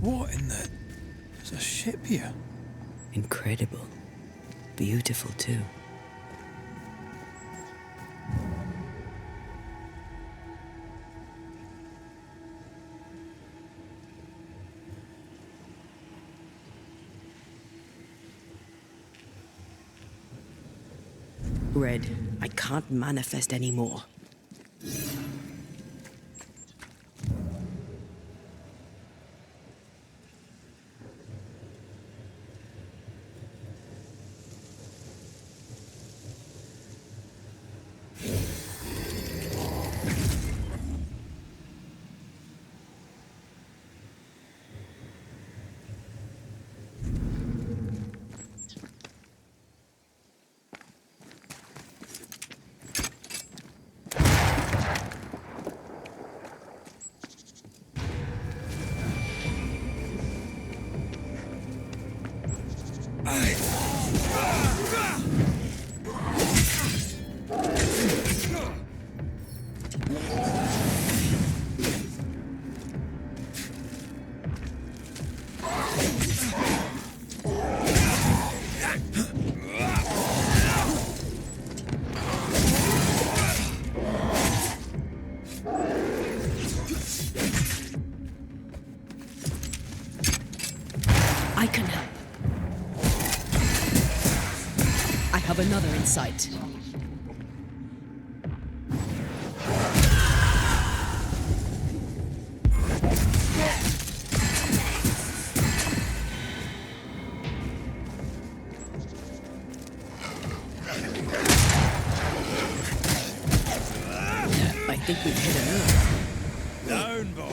What in the... There's a ship here. Incredible. Beautiful too. Red, I can't manifest anymore. I can help. I have another in sight. I think we've hit a nerve. Down, boy.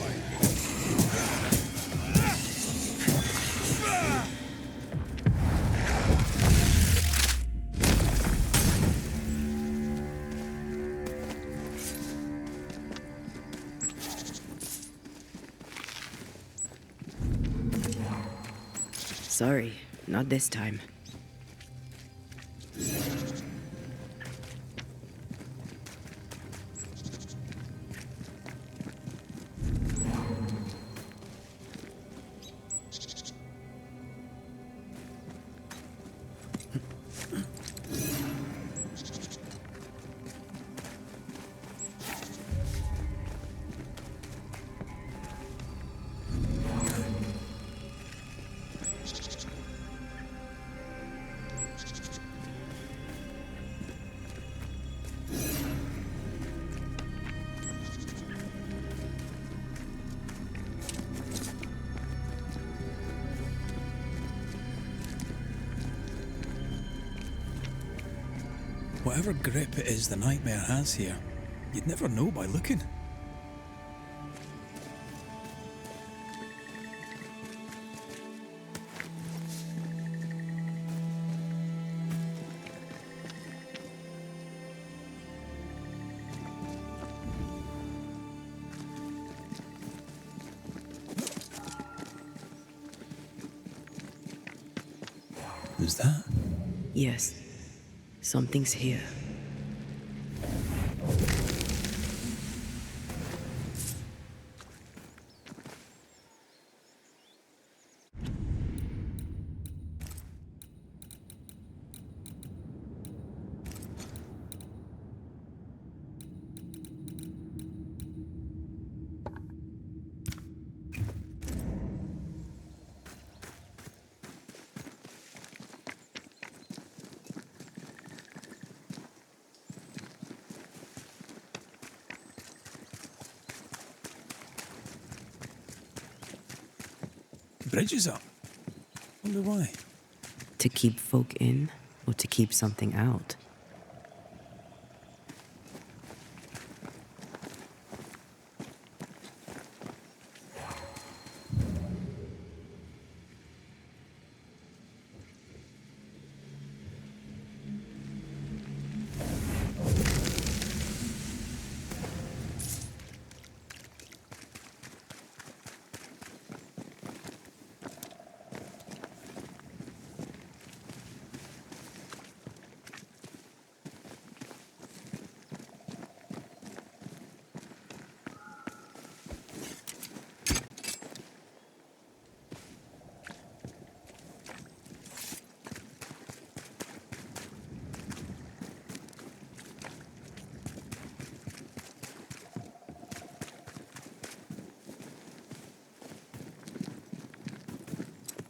Sorry, not this time. Whatever grip it is the nightmare has here, you'd never know by looking. Who's that? Yes, something's here. Bridge is up. Wonder why. To keep folk in, or to keep something out?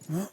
What?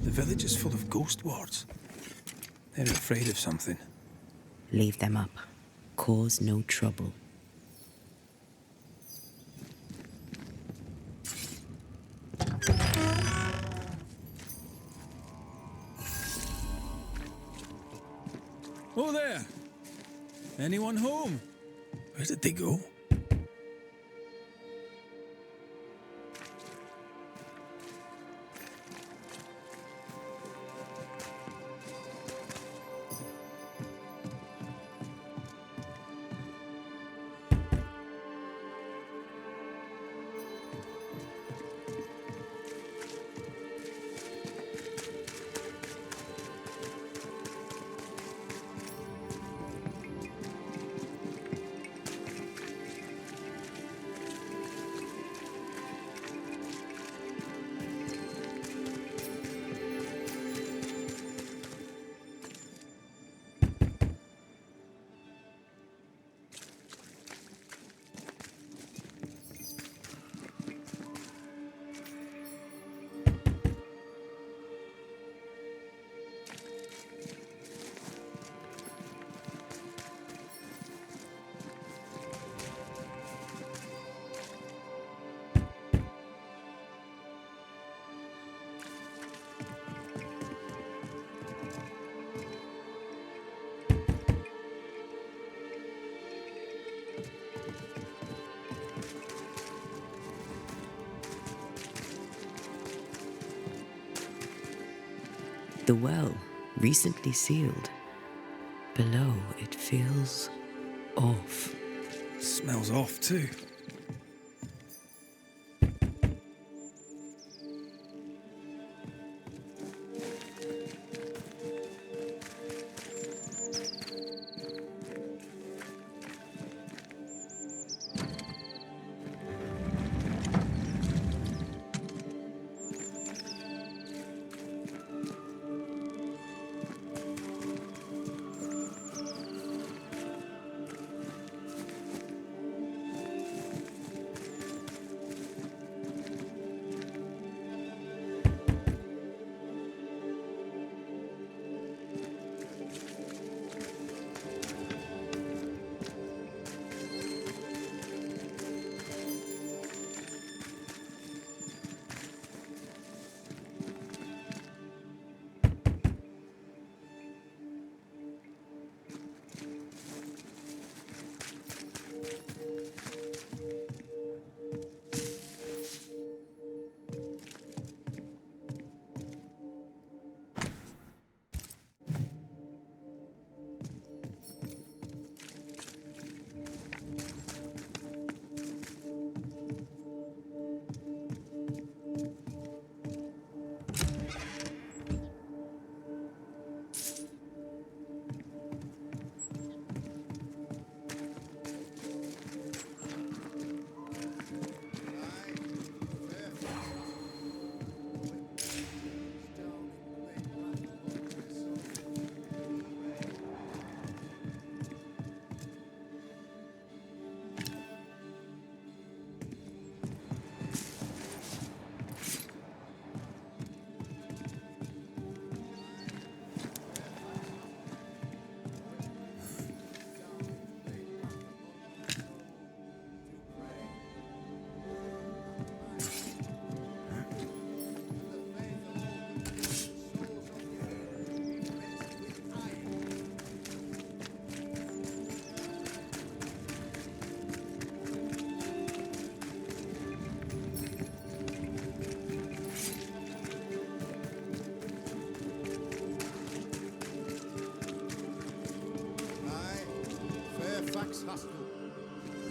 The village is full of ghost wards. They're afraid of something. Leave them up. Cause no trouble. Oh there! Anyone home? Where did they go? The well, recently sealed. Below, it feels off. Smells off too.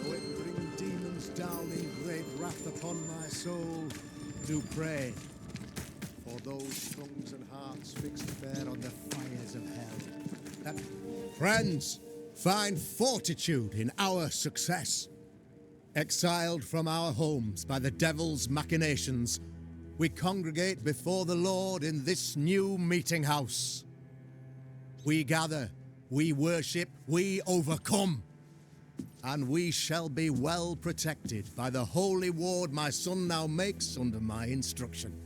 Though it bring demons down in great wrath upon my soul, do pray for those tongues and hearts fixed fair on the fires of hell. That friends find fortitude in our success. Exiled from our homes by the devil's machinations, we congregate before the Lord in this new meeting house. We gather, we worship, we overcome. And we shall be well protected by the holy ward my son now makes under my instruction.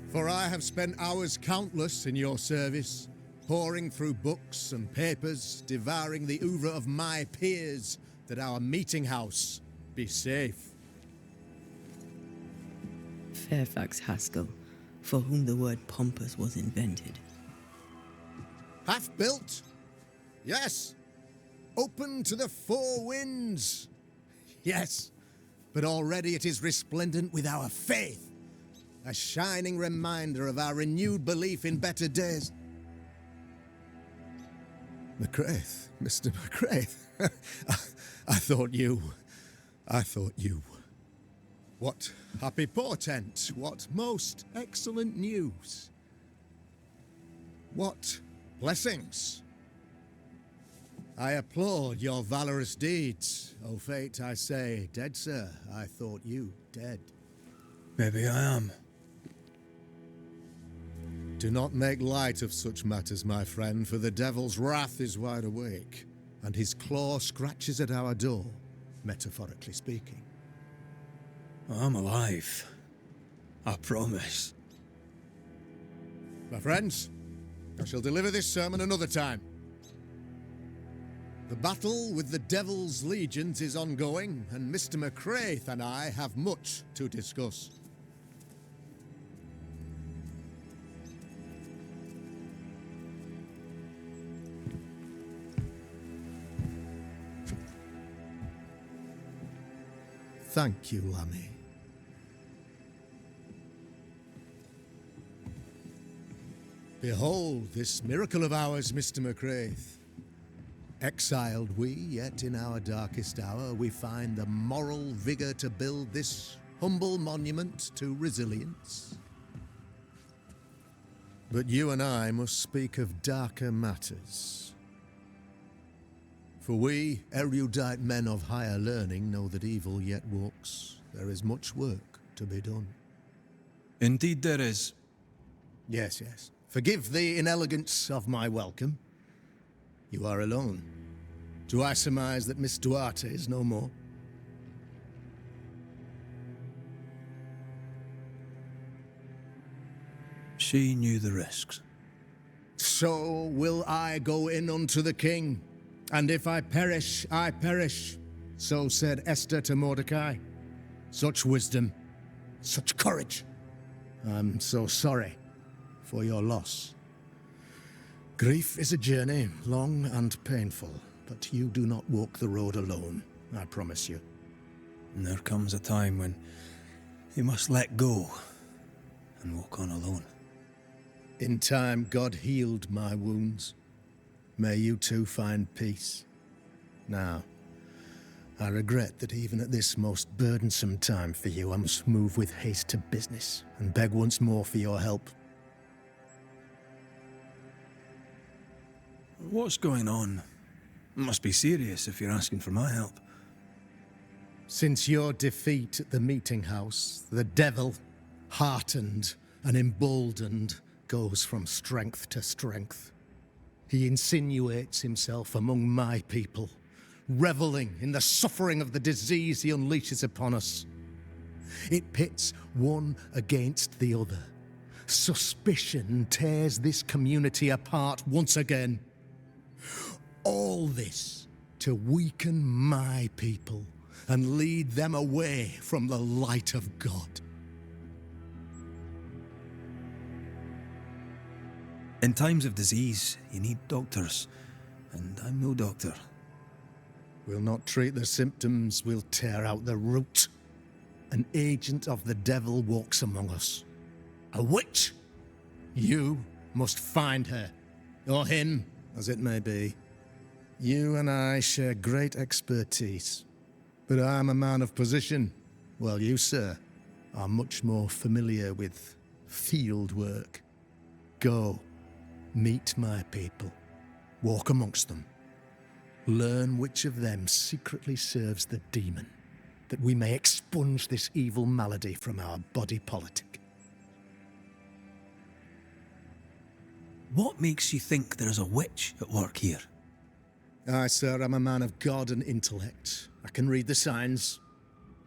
For I have spent hours countless in your service, poring through books and papers, devouring the oeuvre of my peers, that our meeting house be safe. Fairfax Haskell, for whom the word pompous was invented. Half built? Yes. Open to the four winds? Yes. But already it is resplendent with our faith, a shining reminder of our renewed belief in better days. McCraith, Mr. McCraith. I thought you. What happy portent, what most excellent news. What blessings. I applaud your valorous deeds. O fate, I say, dead sir, I thought you dead. Maybe I am. Do not make light of such matters, my friend, for the devil's wrath is wide awake, and his claw scratches at our door, metaphorically speaking. I'm alive. I promise. My friends, I shall deliver this sermon another time. The battle with the devil's legions is ongoing, and Mr. McCraith and I have much to discuss. Thank you, Lammy. Behold this miracle of ours, Mr. McCraith. Exiled we, yet in our darkest hour we find the moral vigour to build this humble monument to resilience. But you and I must speak of darker matters. For we, erudite men of higher learning, know that evil yet walks. There is much work to be done. Indeed there is. Yes, yes. Forgive the inelegance of my welcome. You are alone. Do I surmise that Miss Duarte is no more? She knew the risks. So will I go in unto the king, and if I perish, I perish. So said Esther to Mordecai. Such wisdom, such courage. I'm so sorry for your loss. Grief is a journey, long and painful, but you do not walk the road alone, I promise you. And there comes a time when you must let go and walk on alone. In time, God healed my wounds. May you too find peace. Now, I regret that even at this most burdensome time for you, I must move with haste to business and beg once more for your help. What's going on? It must be serious if you're asking for my help. Since your defeat at the meeting house, the devil, heartened and emboldened, goes from strength to strength. He insinuates himself among my people, reveling in the suffering of the disease he unleashes upon us. It pits one against the other. Suspicion tears this community apart once again. All this to weaken my people and lead them away from the light of God. In times of disease, you need doctors, and I'm no doctor. We'll not treat the symptoms, we'll tear out the root. An agent of the devil walks among us. A witch! You must find her, or him, as it may be. You and I share great expertise, but I'm a man of position, while you, sir, are much more familiar with field work. Go, meet my people, walk amongst them, learn which of them secretly serves the demon, that we may expunge this evil malady from our body politic. What makes you think there's a witch at work here? Aye, sir, I'm a man of God and intellect. I can read the signs.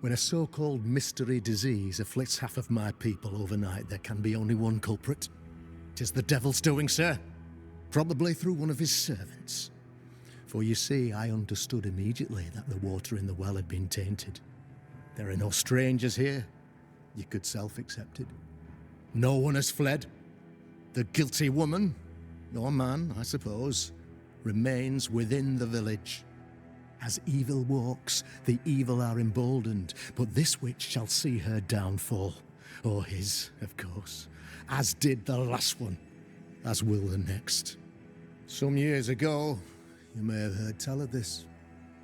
When a so-called mystery disease afflicts half of my people overnight, there can be only one culprit. 'Tis the devil's doing, sir. Probably through one of his servants. For you see, I understood immediately that the water in the well had been tainted. There are no strangers here. You could self-accept it. No one has fled. The guilty woman, or man, I suppose, remains within the village. As evil walks, the evil are emboldened, but this witch shall see her downfall, or his, of course, as did the last one, as will the next. Some years ago, you may have heard tell of this,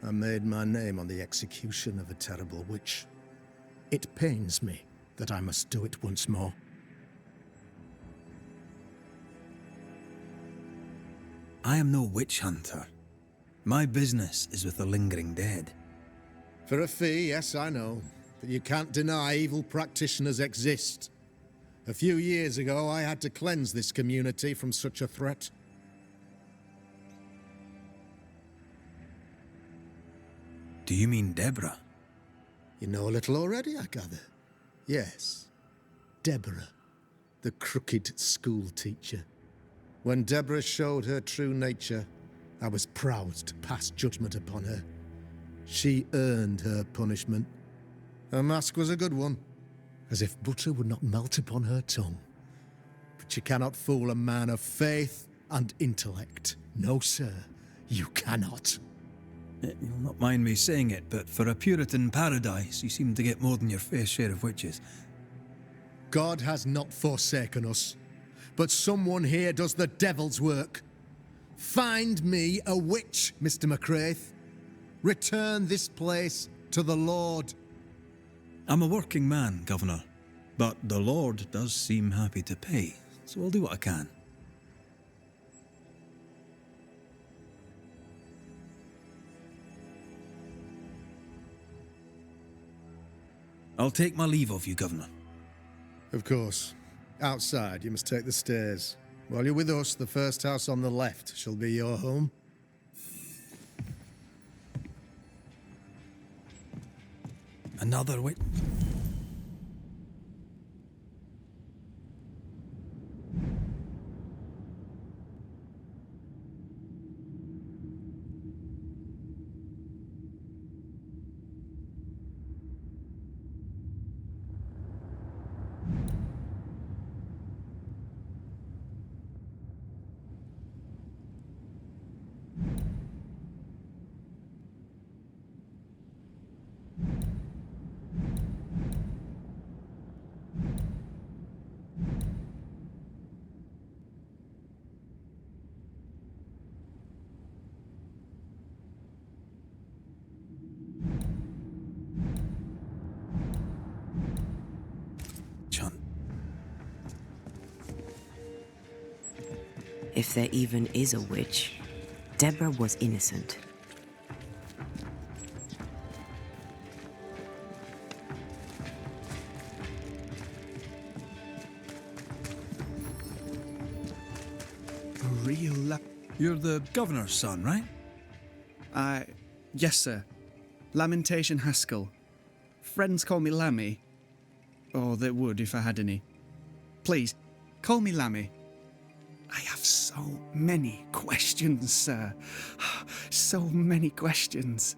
I made my name on the execution of a terrible witch. It pains me that I must do it once more. I am no witch hunter. My business is with the lingering dead. For a fee, yes, I know, but you can't deny evil practitioners exist. A few years ago, I had to cleanse this community from such a threat. Do you mean Deborah? You know a little already, I gather. Yes, Deborah, the crooked school teacher. When Deborah showed her true nature, I was proud to pass judgment upon her. She earned her punishment. Her mask was a good one, as if butter would not melt upon her tongue. But you cannot fool a man of faith and intellect. No, sir, you cannot. You'll not mind me saying it, but for a Puritan paradise, you seem to get more than your fair share of witches. God has not forsaken us, but someone here does the devil's work. Find me a witch, Mr. McCraith. Return this place to the Lord. I'm a working man, Governor, but the Lord does seem happy to pay, so I'll do what I can. I'll take my leave of you, Governor. Of course. Outside, you must take the stairs. While you're with us, the first house on the left shall be your home. Another wit. If there even is a witch, Deborah was innocent. You're the Governor's son, right? Yes, sir. Lamentation Haskell. Friends call me Lammy. Or they would if I had any. Please, call me Lammy. I have so many questions, sir. So many questions.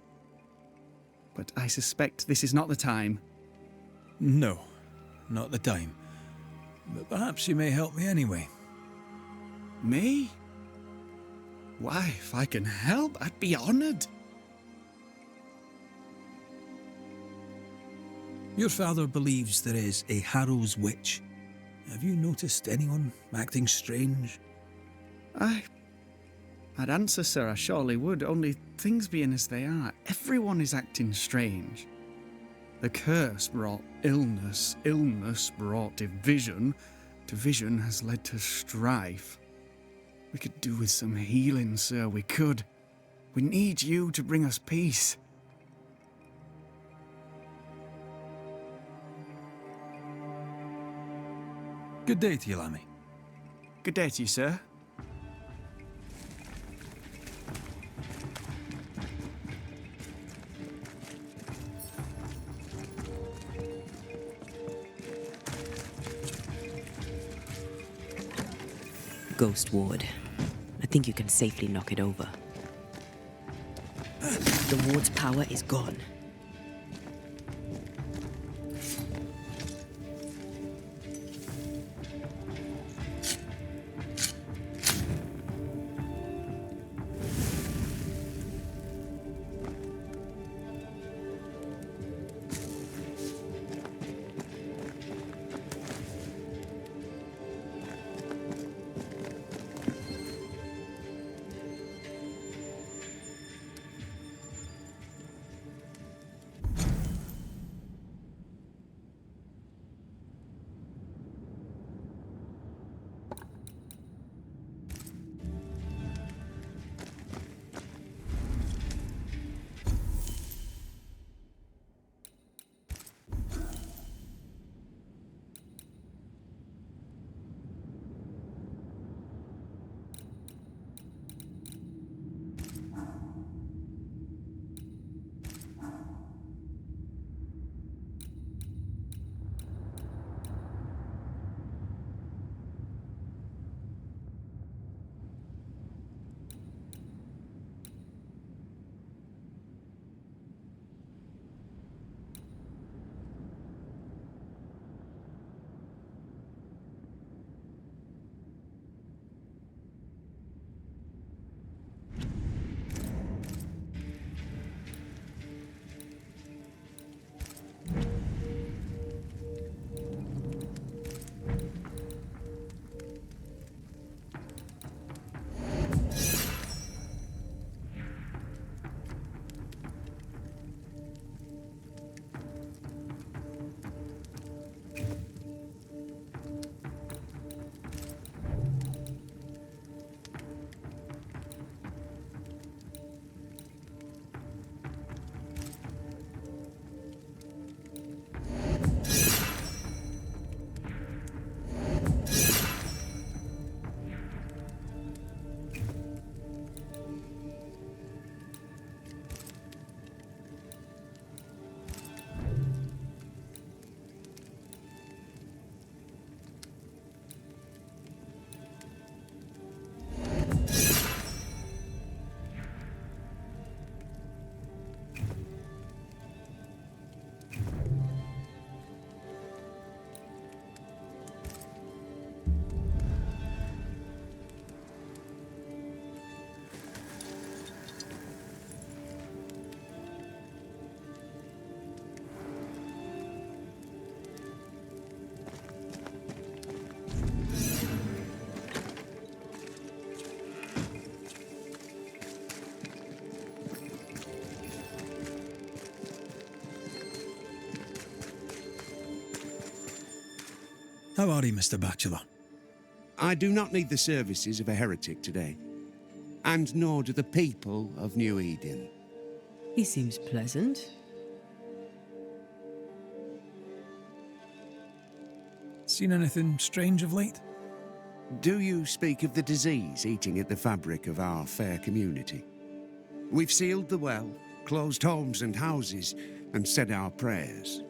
But I suspect this is not the time. No, not the time. But perhaps you may help me anyway. Me? Why, if I can help, I'd be honored. Your father believes there is a Harrow's witch. Have you noticed anyone acting strange? I'd answer, sir, I surely would, only things being as they are, everyone is acting strange. The curse brought illness, illness brought division, division has led to strife. We could do with some healing, sir, we could. We need you to bring us peace. Good day to you, Lammy. Good day to you, sir. Ghost Ward. I think you can safely knock it over. The ward's power is gone. How are you, Mr. Bachelor? I do not need the services of a heretic today, and nor do the people of New Eden. He seems pleasant. Seen anything strange of late? Do you speak of the disease eating at the fabric of our fair community? We've sealed the well, closed homes and houses, and said our prayers.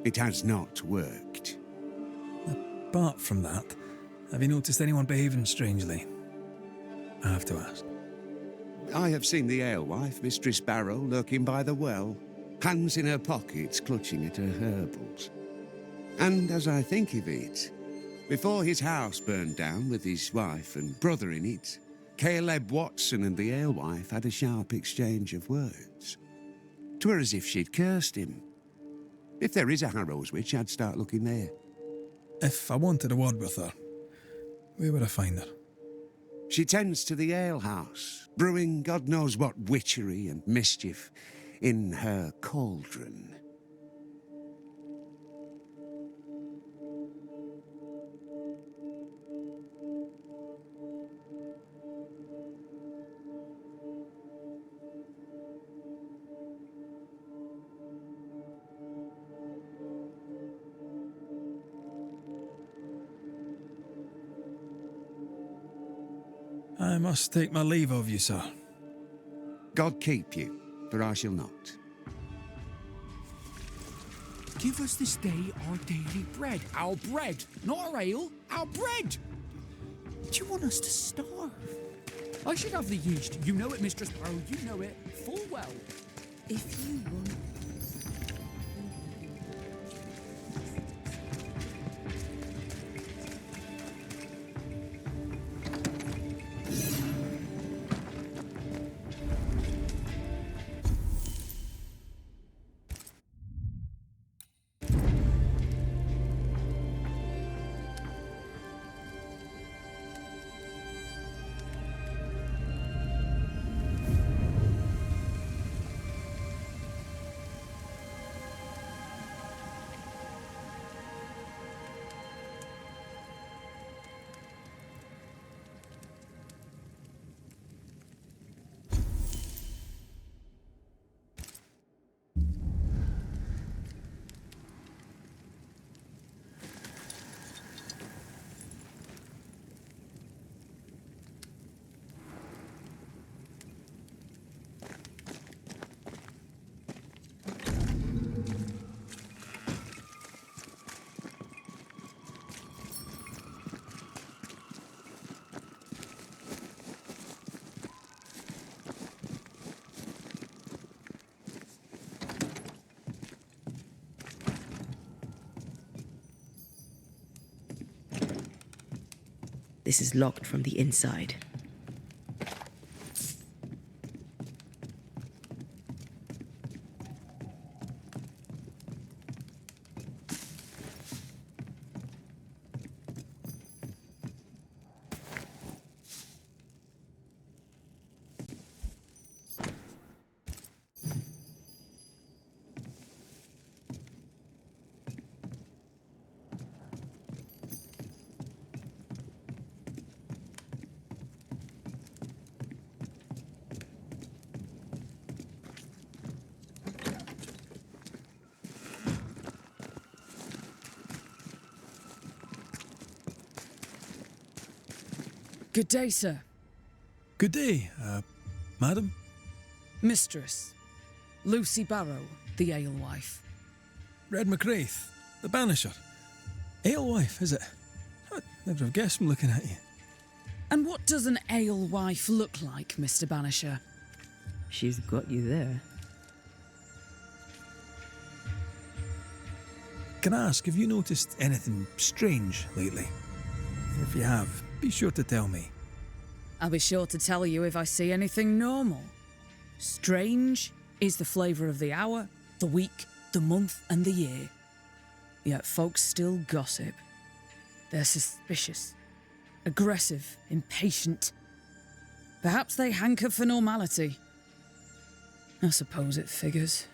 It has not worked. Apart from that, have you noticed anyone behaving strangely? I have to ask. I have seen the alewife, Mistress Barrow, lurking by the well, hands in her pockets clutching at her herbals. And as I think of it, before his house burned down with his wife and brother in it, Caleb Watson and the alewife had a sharp exchange of words. 'Twere as if she'd cursed him. If there is a Harrow's witch, I'd start looking there. If I wanted a word with her, where would I find her? She tends to the alehouse, brewing God knows what witchery and mischief in her cauldron. I must take my leave of you, sir. God keep you, for I shall not. Give us this day our daily bread. Our bread, not our ale, our bread. Do you want us to starve? I should have the yeast. You know it, Mistress Barrow. You know it full well. If you want... This is locked from the inside. Good day, sir. Good day, madam. Mistress. Lucy Barrow, the alewife. Red McCraith, the Banisher. Alewife, is it? I'd never have guessed from looking at you. And what does an alewife look like, Mr. Banisher? She's got you there. Can I ask, have you noticed anything strange lately? If you have, be sure to tell me. I'll be sure to tell you if I see anything normal. Strange is the flavour of the hour, the week, the month, and the year. Yet folks still gossip. They're suspicious, aggressive, impatient. Perhaps they hanker for normality. I suppose it figures.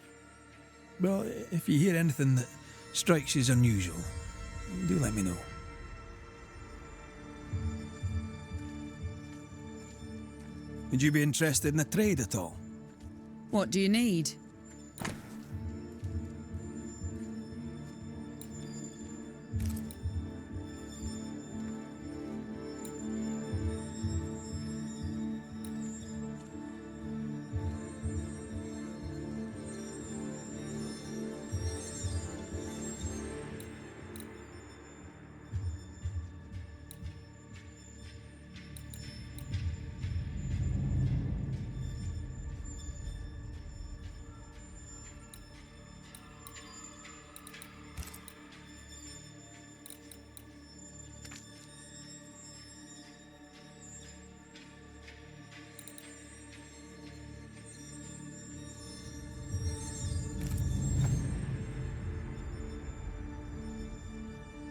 Well, if you hear anything that strikes you as unusual, do let me know. Would you be interested in a trade at all? What do you need?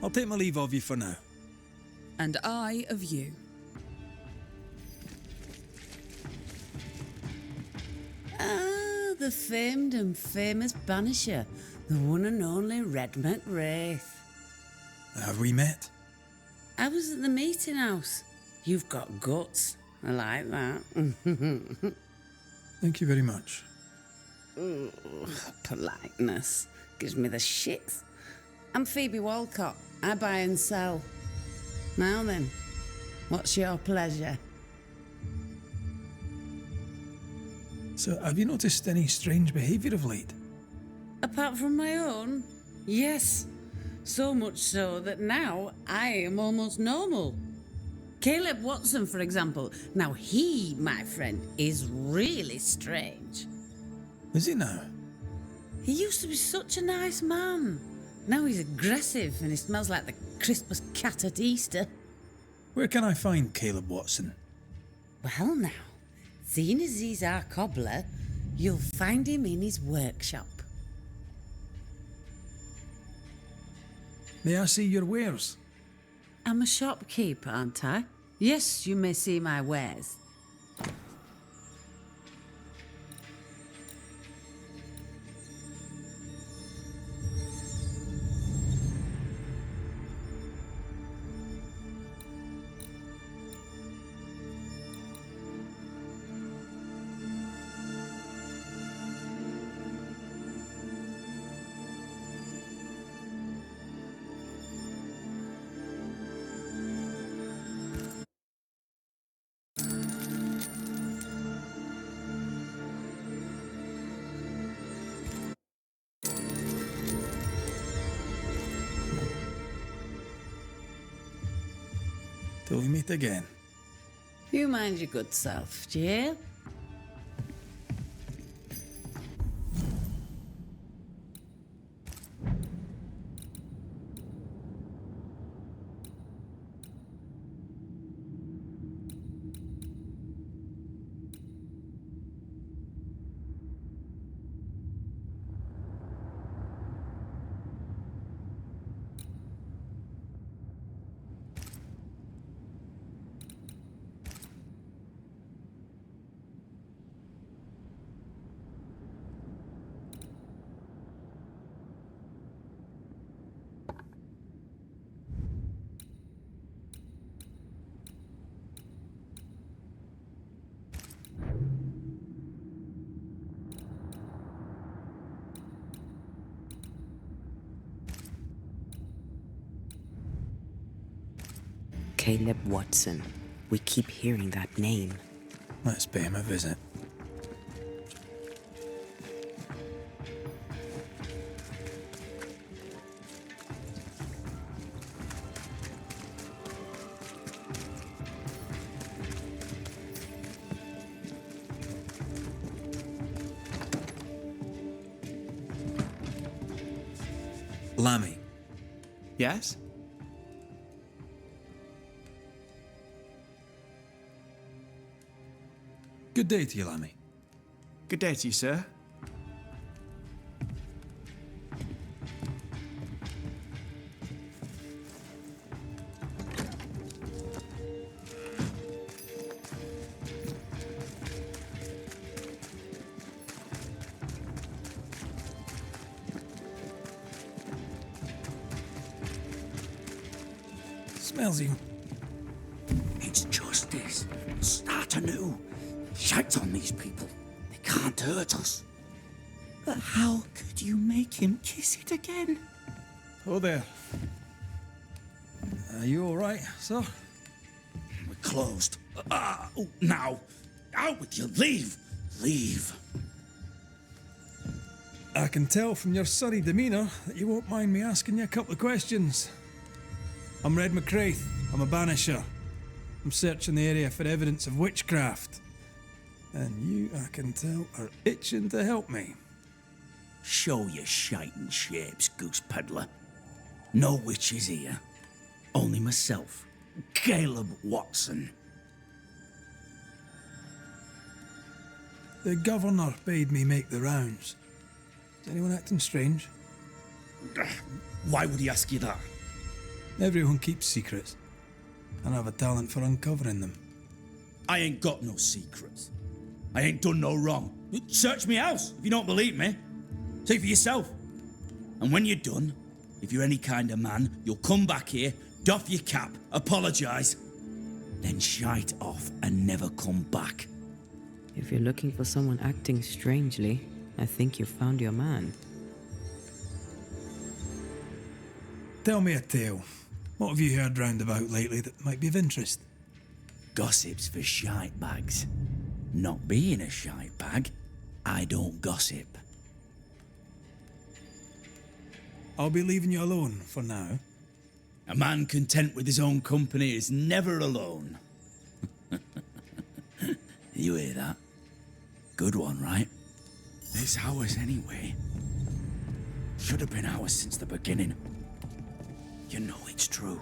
I'll take my leave of you for now. And I of you. Ah, the famed and famous Banisher, the one and only Red McWraith. Have we met? I was at the meeting house. You've got guts. I like that. Thank you very much. Politeness gives me the shits. I'm Phoebe Walcott. I buy and sell. Now then, what's your pleasure? So, have you noticed any strange behaviour of late? Apart from my own? Yes. So much so that now I am almost normal. Caleb Watson, for example. Now he, my friend, is really strange. Is he now? He used to be such a nice man. Now he's aggressive and he smells like the Christmas cat at Easter. Where can I find Caleb Watson? Well now, seeing as he's our cobbler, you'll find him in his workshop. May I see your wares? I'm a shopkeep, aren't I? Yes, you may see my wares. Till we meet again. You mind your good self, do you hear? Caleb Watson. We keep hearing that name. Let's pay him a visit. Lammy. Yes? Good day to you, Lammy. Good day to you, sir. smells you. It's justice. Start anew. Shite on these people. They can't hurt us. But how could you make him kiss it again? Oh there. Are you alright, sir? We're closed. Now. Out with you. Leave. Leave. I can tell from your sunny demeanour that you won't mind me asking you a couple of questions. I'm Red McCraith. I'm a banisher. I'm searching the area for evidence of witchcraft. And you, I can tell, are itching to help me. Show your shiting shapes, goose peddler. No witches here. Only myself, Caleb Watson. The governor bade me make the rounds. Is anyone acting strange? Why would he ask you that? Everyone keeps secrets, and I have a talent for uncovering them. I ain't got no secrets. I ain't done no wrong. Search me house if you don't believe me. See for yourself. And when you're done, if you're any kind of man, you'll come back here, doff your cap, apologise, then shite off and never come back. If you're looking for someone acting strangely, I think you found your man. Tell me a tale. What have you heard round about lately that might be of interest? Gossip's for shite bags. Not being a shite bag, I don't gossip. I'll be leaving you alone for now. A man content with his own company is never alone. You hear that? Good one, right? It's ours anyway. Should have been ours since the beginning. You know it's true.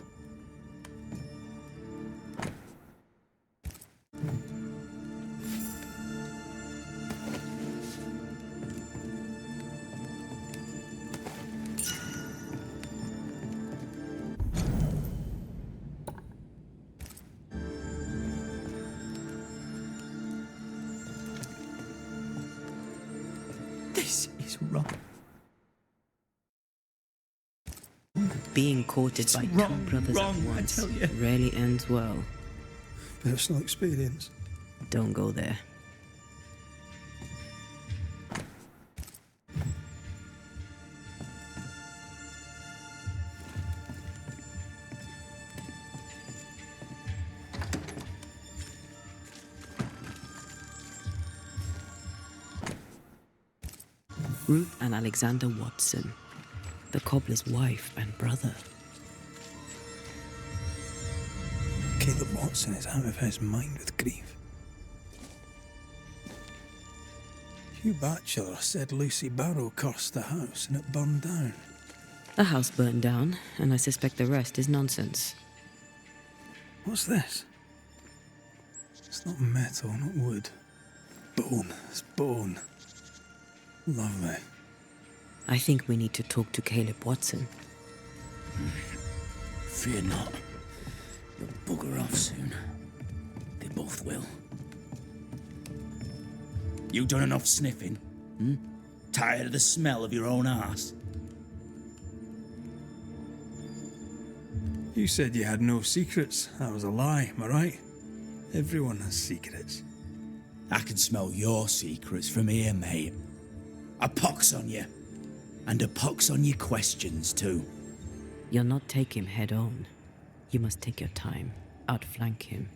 This is wrong. Being courted by two brothers at once rarely ends well. Personal experience. Don't go there. Ruth and Alexander Watson, the cobbler's wife and brother. Caleb Watson is out of his mind with grief. Hugh Batchelor said Lucy Barrow cursed the house and it burned down. The house burned down, and I suspect the rest is nonsense. What's this? It's not metal, not wood. Bone. It's bone. Lovely. I think we need to talk to Caleb Watson. Fear not. You'll bugger off soon. They both will. You done enough sniffing? Tired of the smell of your own arse? You said you had no secrets. That was a lie, am I right? Everyone has secrets. I can smell your secrets from here, mate. A pox on you. And a pox on your questions, too. You'll not take him head on. You must take your time, outflank him.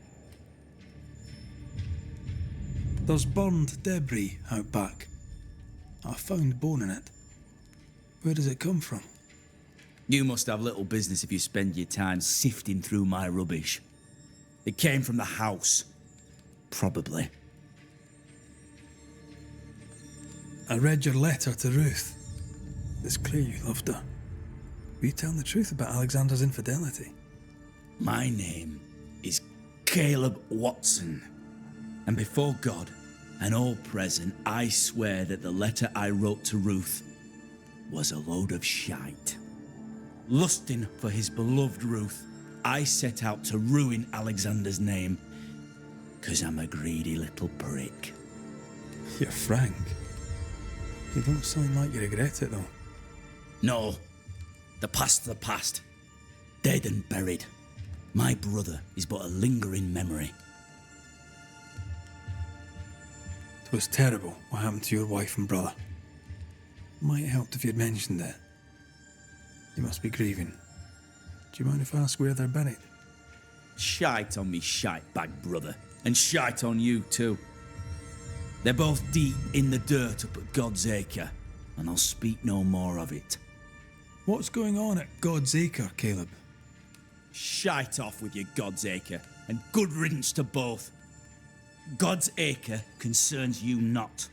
There's burned debris out back. I found bone in it. Where does it come from? You must have little business if you spend your time sifting through my rubbish. It came from the house. Probably. I read your letter to Ruth. It's clear you loved her. Were you telling the truth about Alexander's infidelity? My name is Caleb Watson. And before God and all present, I swear that the letter I wrote to Ruth was a load of shite. Lusting for his beloved Ruth, I set out to ruin Alexander's name, 'cause I'm a greedy little prick. You're frank. You don't sound like you regret it, though. No, the past's the past. Dead and buried. My brother is but a lingering memory. It was terrible what happened to your wife and brother. Might have helped if you'd mentioned it. You must be grieving. Do you mind if I ask where they're buried? Shite on me shite bag brother, and shite on you too. They're both deep in the dirt up at God's Acre, and I'll speak no more of it. What's going on at God's Acre, Caleb? Shite off with your God's Acre, and good riddance to both. God's Acre concerns you not.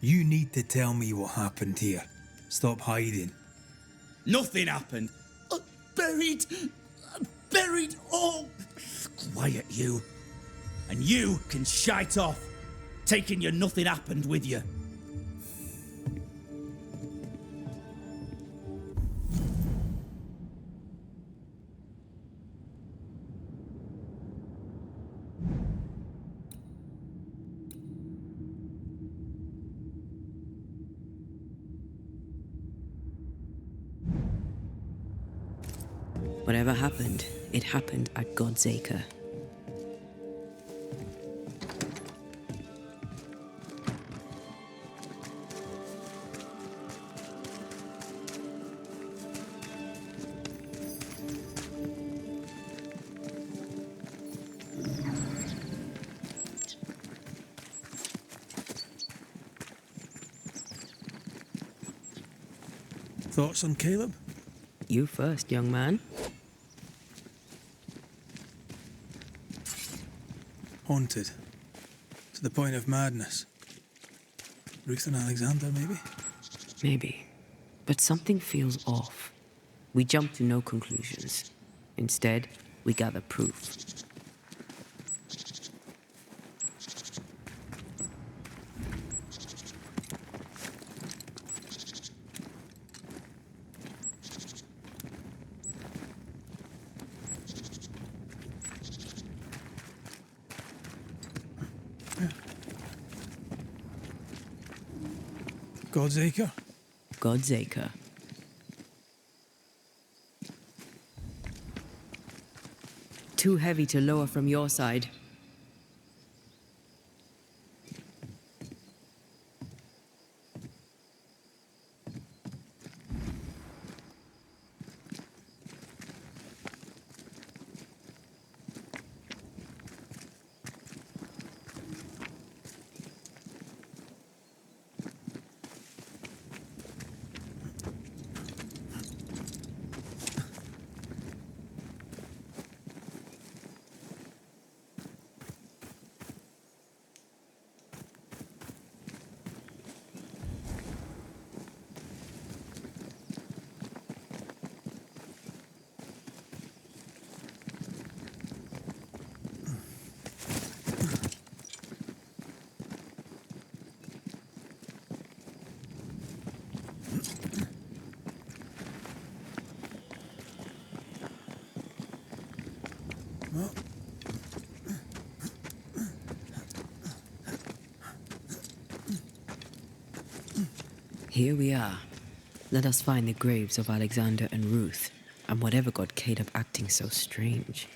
You need to tell me what happened here. Stop hiding. Nothing happened. Buried. Buried. Oh, quiet you. And you can shite off, taking your nothing happened with you. Whatever happened, it happened at God's Acre. Thoughts on Caleb? You first, young man. Haunted. To the point of madness. Ruth and Alexander, maybe? Maybe. But something feels off. We jump to no conclusions. Instead, we gather proof. God's Acre? God's Acre. Too heavy to lower from your side. Here we are. Let us find the graves of Alexander and Ruth, and whatever got Caleb acting so strange.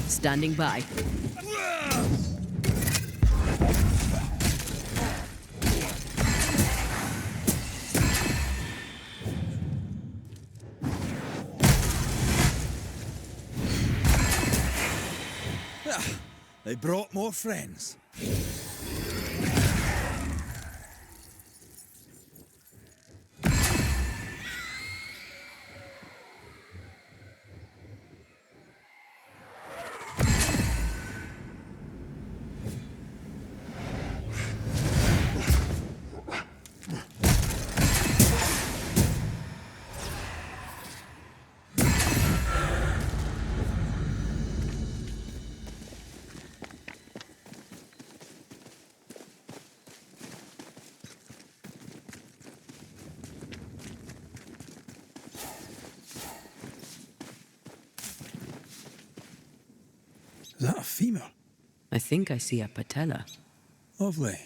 Standing by. They brought more friends. Is that a femur? I think I see a patella. Lovely.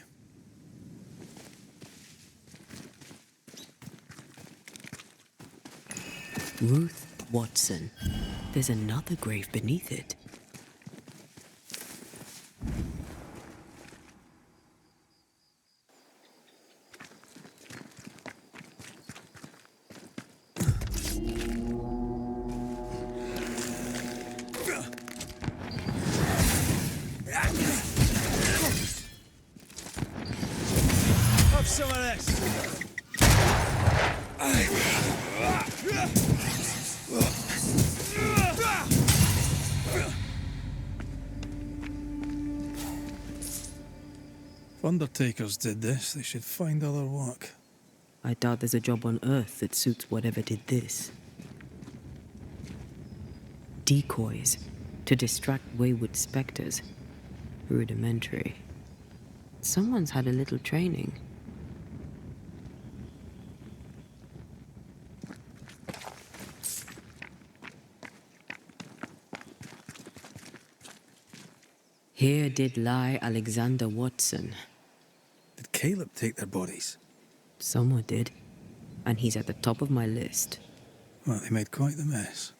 Ruth Watson. There's another grave beneath it. Have some of this. If undertakers did this, they should find other work. I doubt there's a job on Earth that suits whatever did this. Decoys to distract wayward specters. Rudimentary. Someone's had a little training. Here did lie Alexander Watson. Did Caleb take their bodies? Someone did. And he's at the top of my list. Well, they made quite the mess.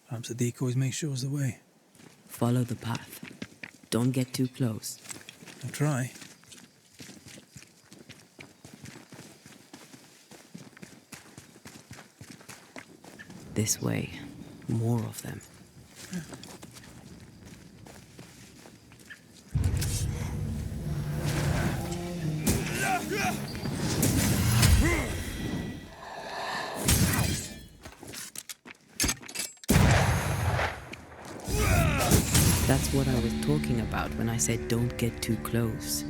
Perhaps the decoys may show us the way. Follow the path. Don't get too close. I'll try. This way. More of them. That's what I was talking about when I said don't get too close.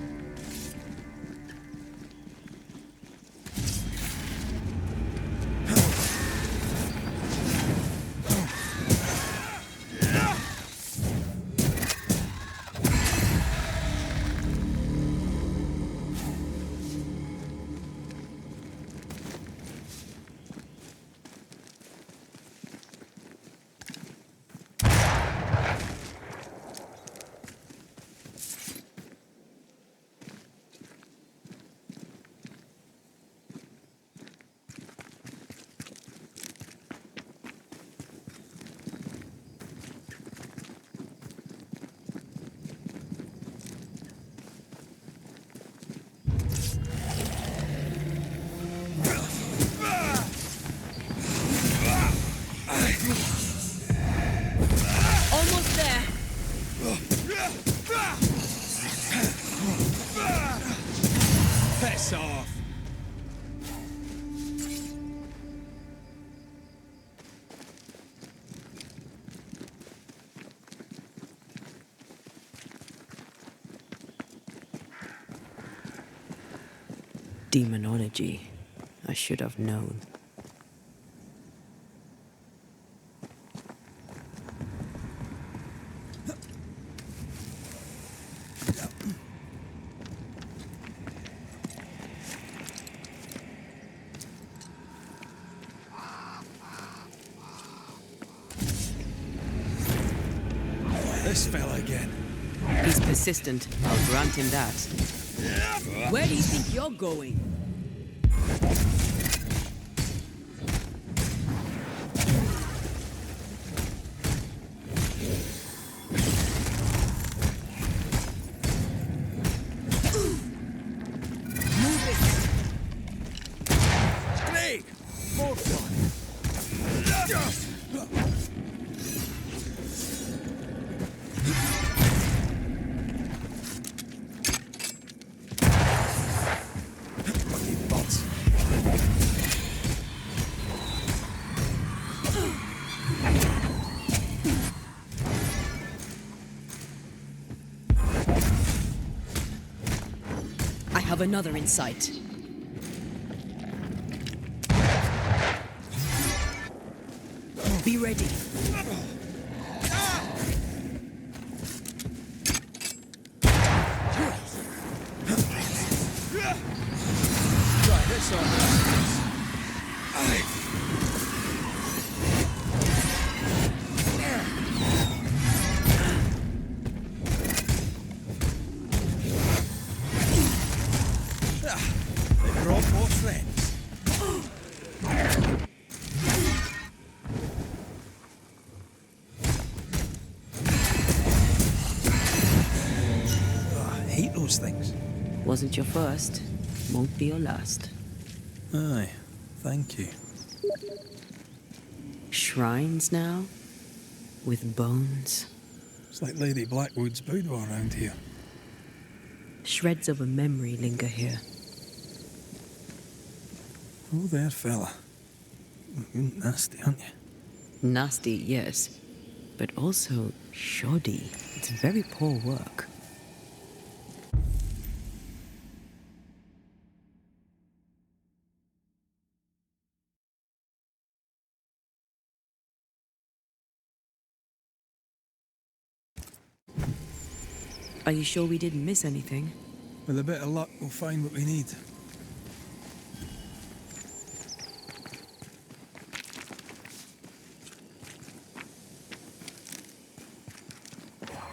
Almost there. Piss off! Demonology. I should have known. This fella again. He's persistent. I'll grant him that. Where do you think you're going? Grenade! More fun! I have another in sight. Be ready. Try this on. those things. Wasn't your first, won't be your last. Aye, thank you. Shrines now? With bones? It's like Lady Blackwood's boudoir around here. Shreds of a memory linger here. Oh there, fella. You're nasty, aren't you? Nasty, yes, but also shoddy. It's very poor work. Are you sure we didn't miss anything? With a bit of luck, we'll find what we need.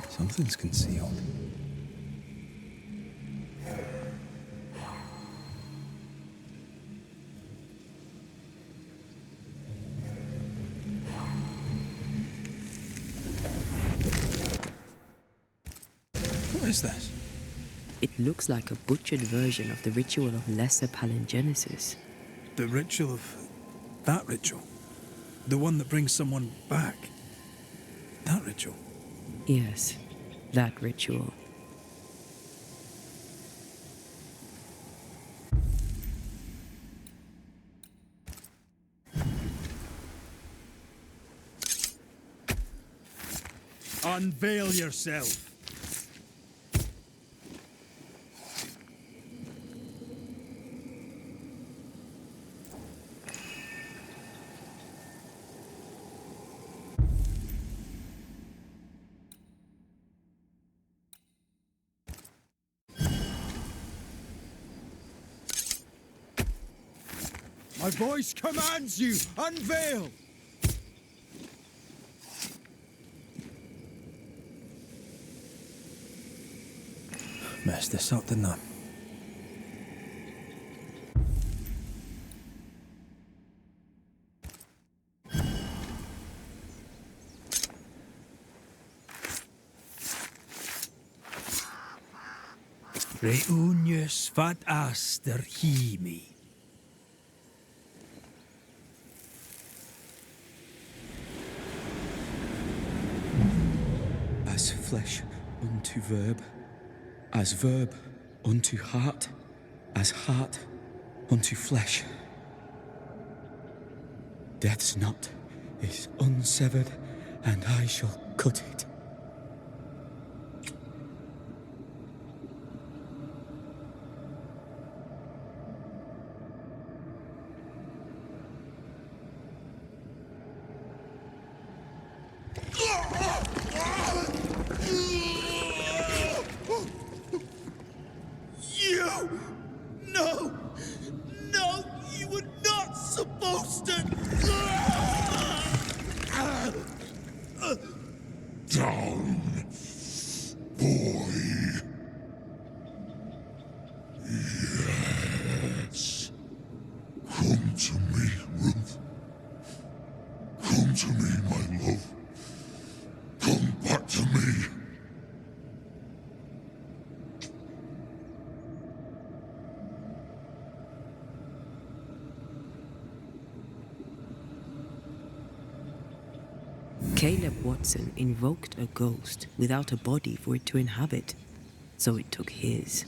Something's concealed. What is this? It looks like a butchered version of the ritual of Lesser Palingenesis. The ritual of... that ritual? The one that brings someone back? That ritual? Yes, that ritual. Unveil yourself! My voice commands you! Unveil! Messed this up, didn't I? Reunius fat aster himi. As flesh unto verb, as verb unto heart, as heart unto flesh. Death's knot is unsevered, and I shall cut it. You! No! No! You were not supposed to! Down, boy. Yes. Come to me, Ruth. Come to me, my love. Come back to me. Caleb Watson invoked a ghost without a body for it to inhabit, so it took his.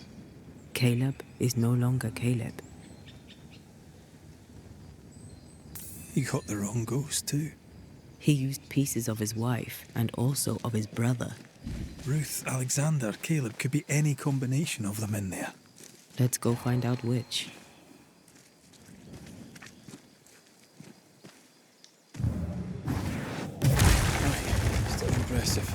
Caleb is no longer Caleb. He got the wrong ghost too. He used pieces of his wife and also of his brother. Ruth, Alexander, Caleb could be any combination of them in there. Let's go find out which. Still impressive.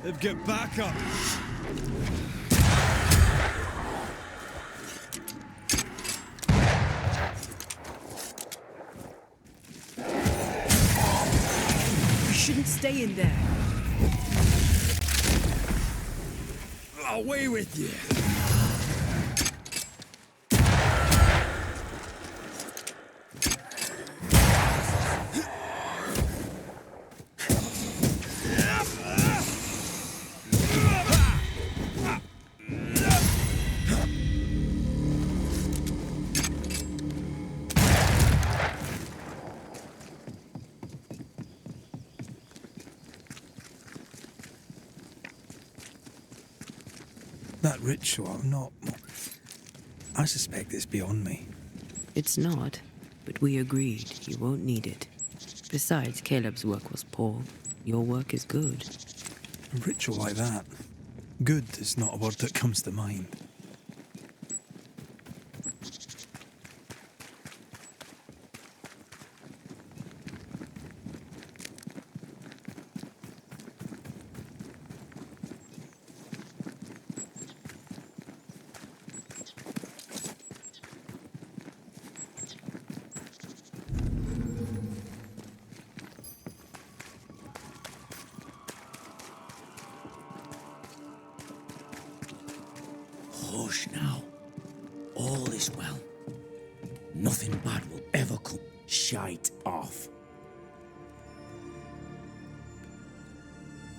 They've got backup. You shouldn't stay in there. Away with you. That ritual, I suspect it's beyond me. It's not, but we agreed you won't need it. Besides, Caleb's work was poor. Your work is good. A ritual like that. Good is not a word that comes to mind. Hush now. All is well. Nothing bad will ever come. Shite off.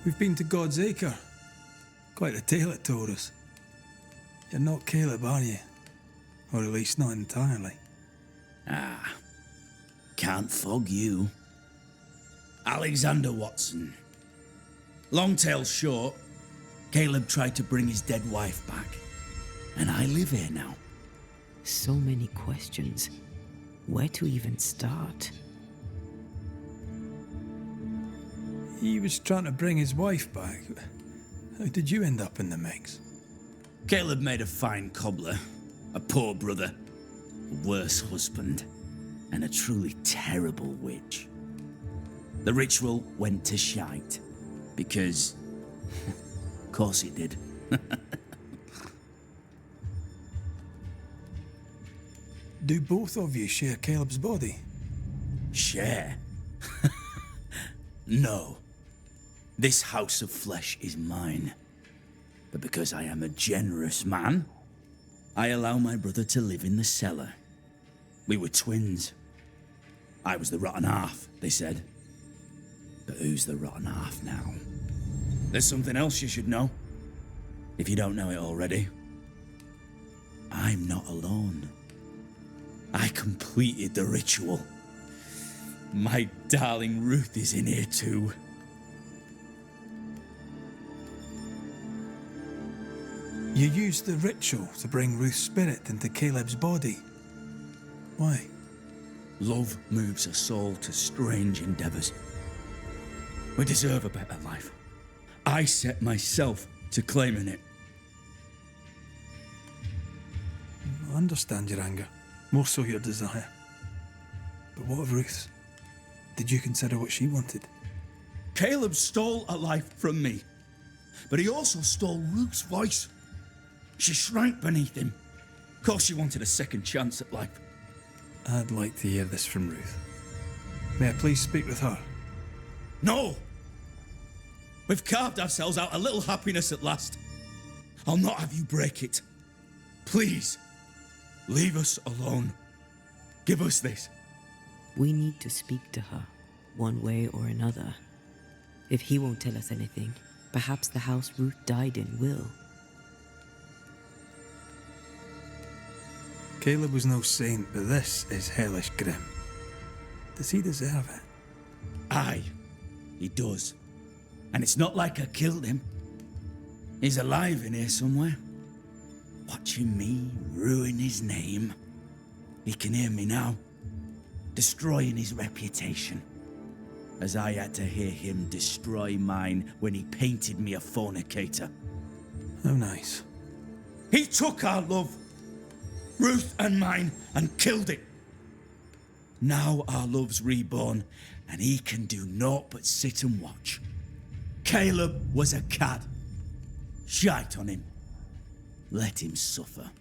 We've been to God's Acre. Quite a tale it told us. You're not Caleb, are you? Or at least not entirely. Ah. Can't fog you. Alexander Watson. Long tale short, Caleb tried to bring his dead wife back. And I live here now. So many questions. Where to even start? He was trying to bring his wife back. How did you end up in the mix? Caleb made a fine cobbler, a poor brother, a worse husband, and a truly terrible witch. The ritual went to shite, because... of course it did. Do both of you share Caleb's body? Share? No. This house of flesh is mine. But because I am a generous man, I allow my brother to live in the cellar. We were twins. I was the rotten half, they said. But who's the rotten half now? There's something else you should know. If you don't know it already. I'm not alone. I completed the ritual. My darling Ruth is in here too. You used the ritual to bring Ruth's spirit into Caleb's body. Why? Love moves a soul to strange endeavors. We deserve a better life. I set myself to claiming it. I understand your anger. More so your desire. But what of Ruth's? Did you consider what she wanted? Caleb stole a life from me, but he also stole Ruth's voice. She shrank beneath him. Of course she wanted a second chance at life. I'd like to hear this from Ruth. May I please speak with her? No! We've carved ourselves out a little happiness at last. I'll not have you break it. Please, leave us alone. Give us this. We need to speak to her, one way or another. If he won't tell us anything, perhaps the house Ruth died in will. Caleb was no saint, but this is hellish grim. Does he deserve it? Aye, he does. And it's not like I killed him. He's alive in here somewhere, watching me ruin his name. He can hear me now, destroying his reputation, as I had to hear him destroy mine when he painted me a fornicator. How nice. He took our love, Ruth and mine, and killed it. Now our love's reborn, and he can do naught but sit and watch. Caleb was a cad. Shite on him. Let him suffer.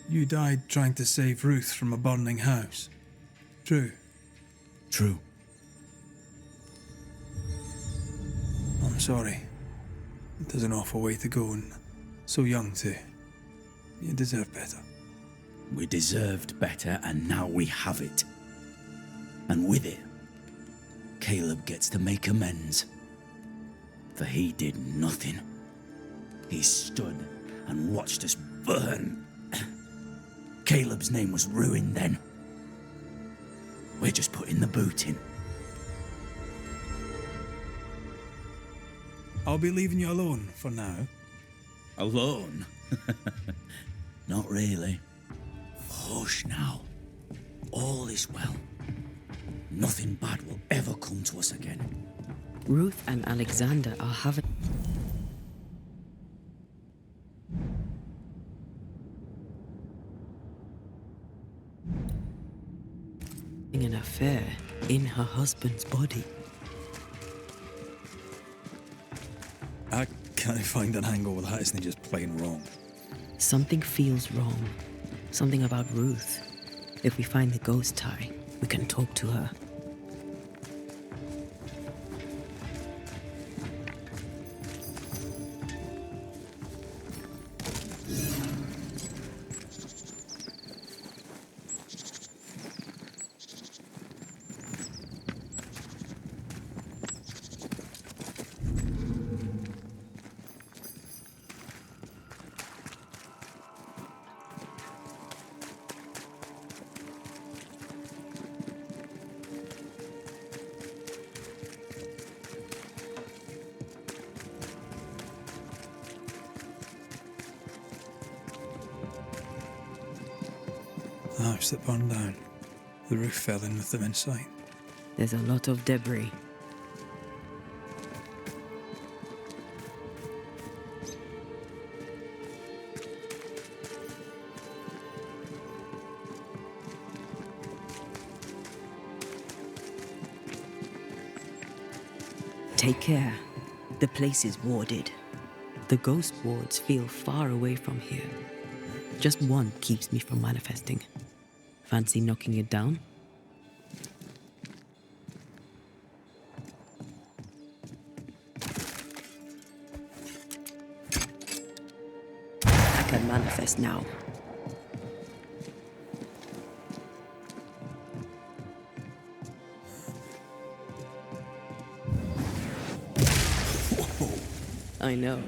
You died trying to save Ruth from a burning house. True. True. I'm sorry. It is an awful way to go, and so young too. You deserve better. We deserved better, and now we have it. And with it, Caleb gets to make amends. For he did nothing. He stood and watched us burn. Caleb's name was ruined then. We're just putting the boot in. I'll be leaving you alone for now. Alone? Not really. Hush now. All is well. Nothing bad will ever come to us again. Ruth and Alexander are having an affair in her husband's body. I can't find an angle with that, isn't it just plain wrong? Something feels wrong. Something about Ruth. If we find the ghost tie, we can talk to her. The house that burned down. The roof fell in with them inside. There's a lot of debris. Take care. The place is warded. The ghost wards feel far away from here. Just one keeps me from manifesting. Fancy knocking it down? I can manifest now. I know.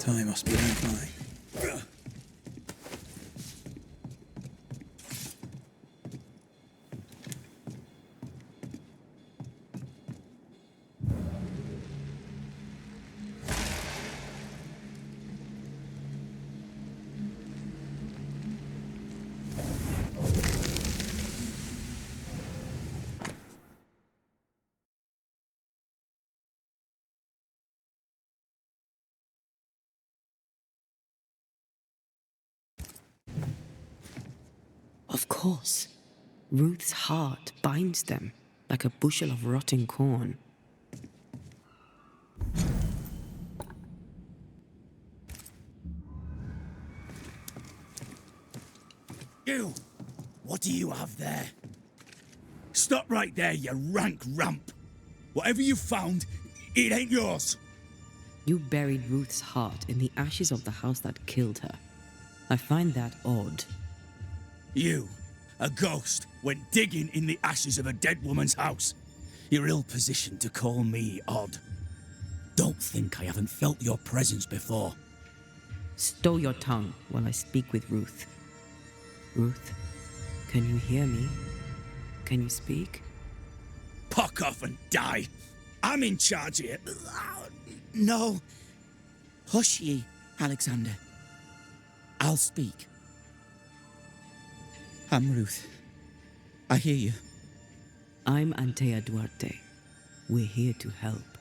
Time must be on fine. Of course. Ruth's heart binds them like a bushel of rotting corn. You! What do you have there? Stop right there, you rank ramp! Whatever you found, it ain't yours! You buried Ruth's heart in the ashes of the house that killed her. I find that odd. You, a ghost, went digging in the ashes of a dead woman's house. You're ill-positioned to call me odd. Don't think I haven't felt your presence before. Stow your tongue while I speak with Ruth. Ruth, can you hear me? Can you speak? Puck off and die! I'm in charge here. No. Hush ye, Alexander. I'll speak. I'm Ruth. I hear you. I'm Antea Duarte. We're here to help.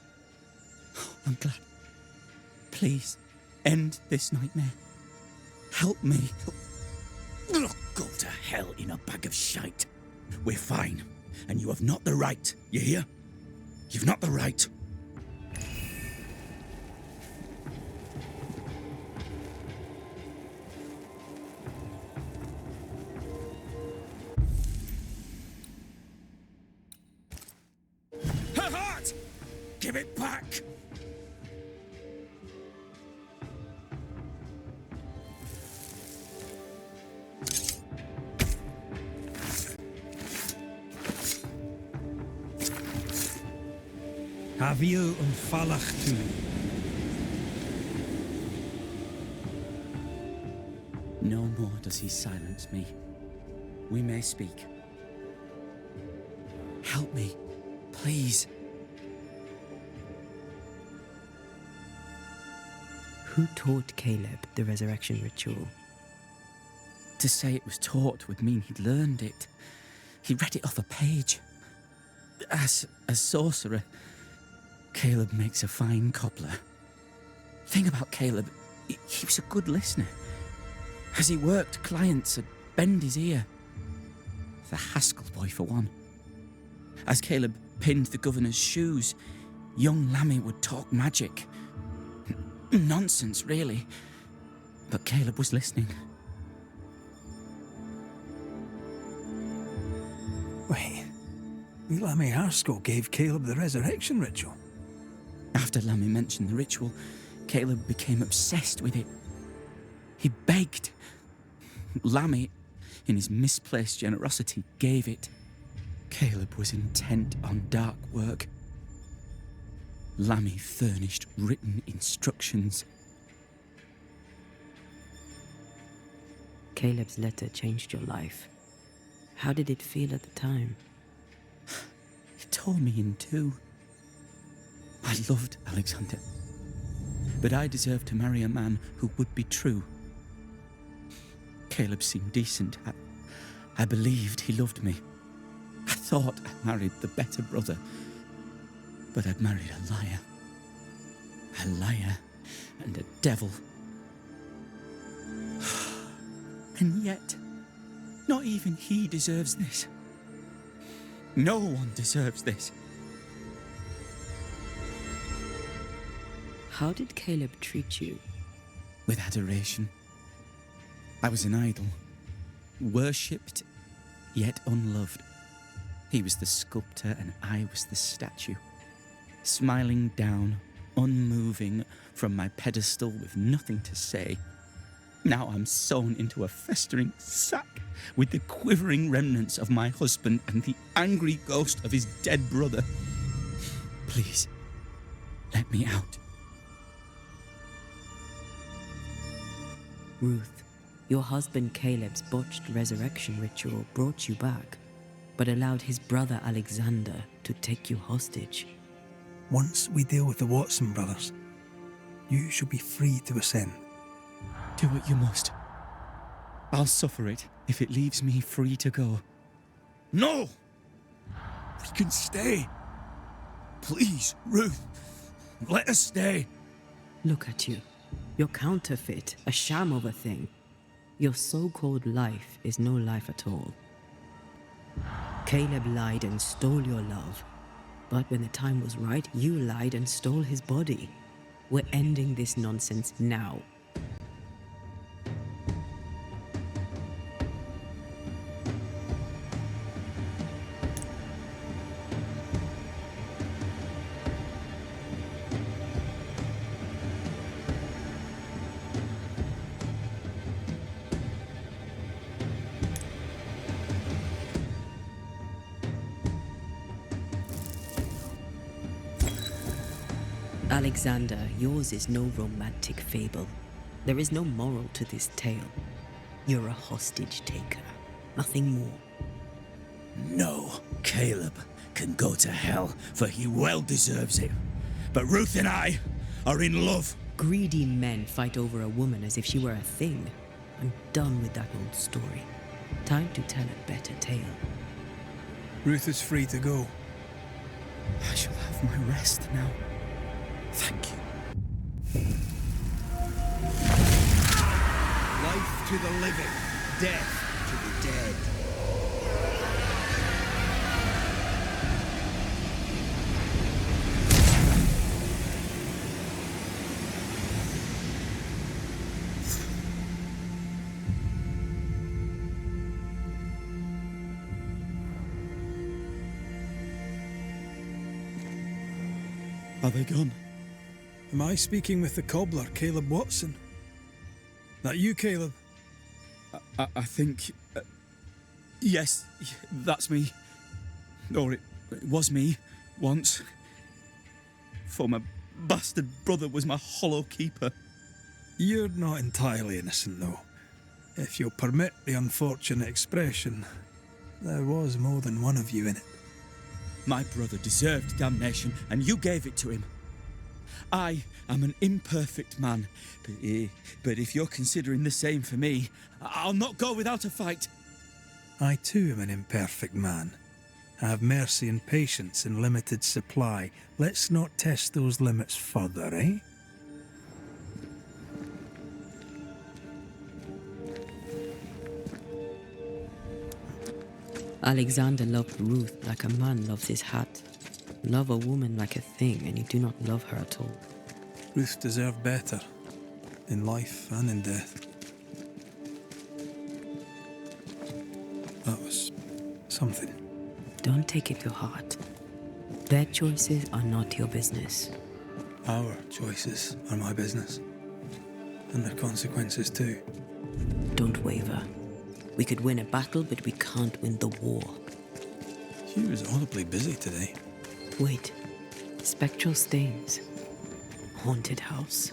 I'm glad. Please, end this nightmare. Help me. Go to hell in a bag of shite. We're fine, and you have not the right, you hear? You've not the right. Her heart! Give it back! Havio und Falach tu. No more does he silence me. We may speak. Help me, please. Who taught Caleb the resurrection ritual? To say it was taught would mean he'd learned it. He read it off a page. As a sorcerer, Caleb makes a fine cobbler. Thing about Caleb, he was a good listener. As he worked, clients would bend his ear. The Haskell boy, for one. As Caleb pinned the governor's shoes, young Lammy would talk magic. Nonsense, really. But Caleb was listening. Wait, Lammy Haskell gave Caleb the resurrection ritual? After Lammy mentioned the ritual, Caleb became obsessed with it. He begged. Lammy, in his misplaced generosity, gave it. Caleb was intent on dark work. Lammy furnished written instructions. Caleb's letter changed your life. How did it feel at the time? It tore me in two. I loved Alexander, but I deserved to marry a man who would be true. Caleb seemed decent. I believed he loved me. I thought I married the better brother, but I'd married a liar. A liar and a devil. And yet, not even he deserves this. No one deserves this. How did Caleb treat you? With adoration. I was an idol, worshipped, yet unloved. He was the sculptor and I was the statue, smiling down, unmoving from my pedestal with nothing to say. Now I'm sewn into a festering sack with the quivering remnants of my husband and the angry ghost of his dead brother. Please, let me out. Ruth, your husband Caleb's botched resurrection ritual brought you back, but allowed his brother Alexander to take you hostage. Once we deal with the Watson brothers, you shall be free to ascend. Do what you must. I'll suffer it if it leaves me free to go. No! We can stay. Please, Ruth. Let us stay. Look at you. You're counterfeit, a sham of a thing. Your so-called life is no life at all. Caleb lied and stole your love. But when the time was right, you lied and stole his body. We're ending this nonsense now. Alexander, yours is no romantic fable. There is no moral to this tale. You're a hostage taker, nothing more. No, Caleb can go to hell, for he well deserves it. But Ruth and I are in love. Greedy men fight over a woman as if she were a thing. I'm done with that old story. Time to tell a better tale. Ruth is free to go. I shall have my rest now. Thank you. Life to the living, death to the dead. Are they gone? Am I speaking with the cobbler, Caleb Watson? That you, Caleb? I think... yes, that's me. Or it was me, once. For my bastard brother was my hollow keeper. You're not entirely innocent, though. If you'll permit the unfortunate expression, there was more than one of you in it. My brother deserved damnation, and you gave it to him. I am an imperfect man, but if you're considering the same for me, I'll not go without a fight. I too am an imperfect man. I have mercy and patience in limited supply. Let's not test those limits further, eh? Alexander loved Ruth like a man loves his hat. Love a woman like a thing, and you do not love her at all. Ruth deserved better, in life and in death. That was something. Don't take it to heart. Their choices are not your business. Our choices are my business. And their consequences too. Don't waver. We could win a battle, but we can't win the war. She was audibly busy today. Wait. Spectral stains. Haunted house.